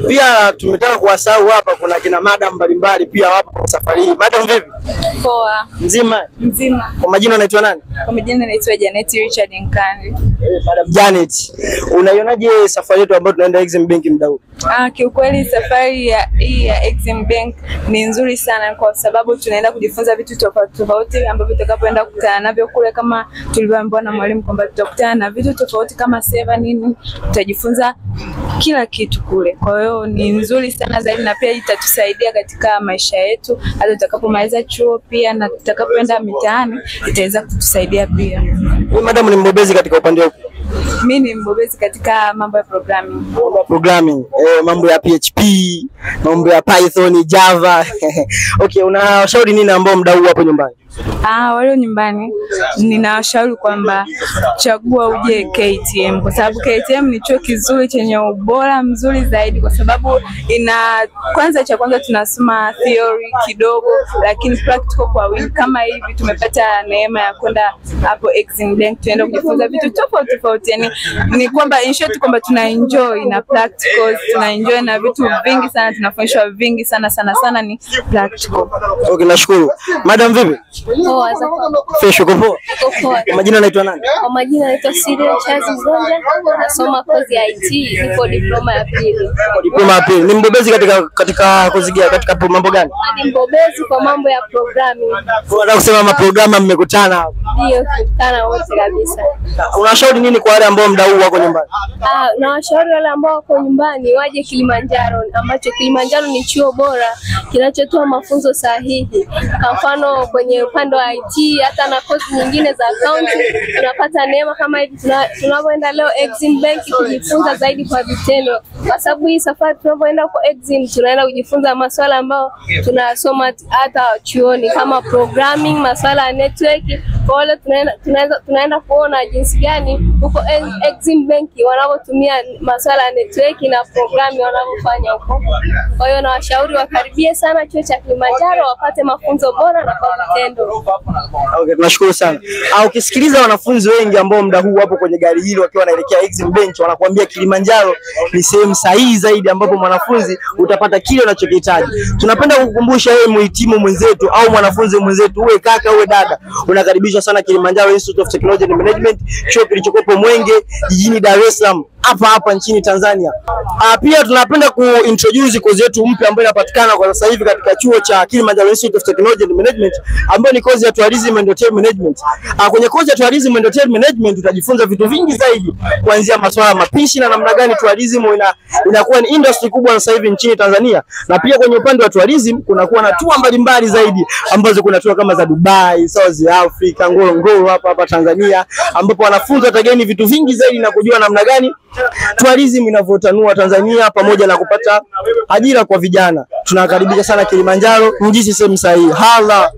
Pia tumetaka kuwasahau hapa, kuna kina madam mbalimbali pia wapo kwa safari hii. Madam vipi? Poa. Mzima? Mzima. Kwa majina unaitwa nani? Kwa majina naitwa Janet Richard Nkandi. Madam Janet, unaionaje safari yetu ambayo tunaenda Exim Bank muda huu? Kiukweli safari ya Exim Bank ni nzuri sana kwa sababu tunaenda kujifunza vitu tofauti ambavyo tutakapoenda kukutana navyo kule, kama tulivyoambiwa na mwalimu kwamba tutakutana na vitu tofauti kama seva nini, tutajifunza kila kitu kule. Kwa hiyo ni nzuri sana zaidi, na pia itatusaidia katika maisha yetu hata tutakapomaliza chuo, pia na tutakapoenda mitaani itaweza kutusaidia pia. Wewe madam ni mbobezi katika upande wako? Mimi ni mbobezi katika mambo ya programming. Mambo ya PHP, mambo ya Python, Java. Okay, unashauri nini ambao mdau hapo nyumbani? Wale nyumbani ninawashauri kwamba chagua uje KTM, kwa sababu KTM ni chuo kizuri chenye ubora mzuri zaidi, kwa sababu cha kwanza tunasoma theory kidogo lakini practical kwa wingi. Kama hivi tumepata neema ya kwenda hapo Exim Bank, tuenda kujifunza vitu tofauti. Yani ni kwamba in short kwamba tuna enjoy na practicals, tuna enjoy na vitu vingi sana, tunafundishwa vingi sana ni practical. Okay, nashukuru. Madam vipi? Poa. Fresh uko poa? Poa. Kwa majina unaitwa nani? Kwa majina naitwa Cyril Charles Zonja, nasoma kozi ya IT, niko diploma ya pili. Diploma ya pili. Ni mbobezi katika kozi gani? Katika mambo gani? Ni mbobezi kwa mambo ya programming. Unataka kusema maprograma mmekutana hapo? Ndio, tukutana wote kabisa. Unashauri nini kwa wale ambao mdau wako nyumbani? Na washauri wale ambao wako nyumbani waje Kilimanjaro, ambacho Kilimanjaro ni chuo bora kinachotoa mafunzo sahihi. Kwa mfano kwenye upande wa IT, hata na kozi nyingine za accounting tunapata neema kama hivi tunapoenda leo Exim Bank kujifunza zaidi kwa vitendo, kwa sababu hii safari tunapoenda kwa Exim tunaenda kujifunza masuala ambayo tunasoma hata chuoni kama programming, masuala ya network. Kwa hiyo tunaenda kuona jinsi gani huko Exim Bank wanapotumia masuala ya network na programming wanavyofanya huko. Kwa hiyo nawashauri wakaribie sana chuo cha Kilimanjaro wapate mafunzo bora na kwa vitendo. Okay, tunashukuru sana. Ukisikiliza wanafunzi wengi ambao muda huu wapo kwenye gari hili wakiwa wanaelekea Exim Bank, wanakuambia Kilimanjaro ni sehemu sahihi zaidi ambapo mwanafunzi utapata kile unachokihitaji. Tunapenda kukukumbusha wewe muhitimu mwenzetu au mwanafunzi mwenzetu, uwe kaka uwe dada, unakaribishwa sana Kilimanjaro Institute of Technology and Management, chuo kilichokuwa Mwenge jijini Dar es Salaam hapa nchini Tanzania. Pia tunapenda kuintroduce kozi yetu mpya ambayo inapatikana kwa sasa hivi katika chuo cha Kilimanjaro Institute of Technology and Management, ambayo ni kozi ya Tourism and Hotel Management. Kwenye kozi ya Tourism and Hotel Management utajifunza vitu vingi zaidi, kuanzia masuala ya mapishi na namna gani tourism inakuwa ni industry kubwa sasa hivi nchini Tanzania. Na pia kwenye upande wa tourism kunakuwa na tour mbalimbali zaidi, ambazo kuna tour kama za Dubai, South Africa, Ngorongoro hapa Tanzania, ambapo wanafunzi watageni vitu vingi zaidi na kujua namna gani tourism inavyotanua Tanzania pamoja na kupata ajira kwa vijana. Tunakaribisha sana Kilimanjaro, mjisi sehemu sahihi. Hala.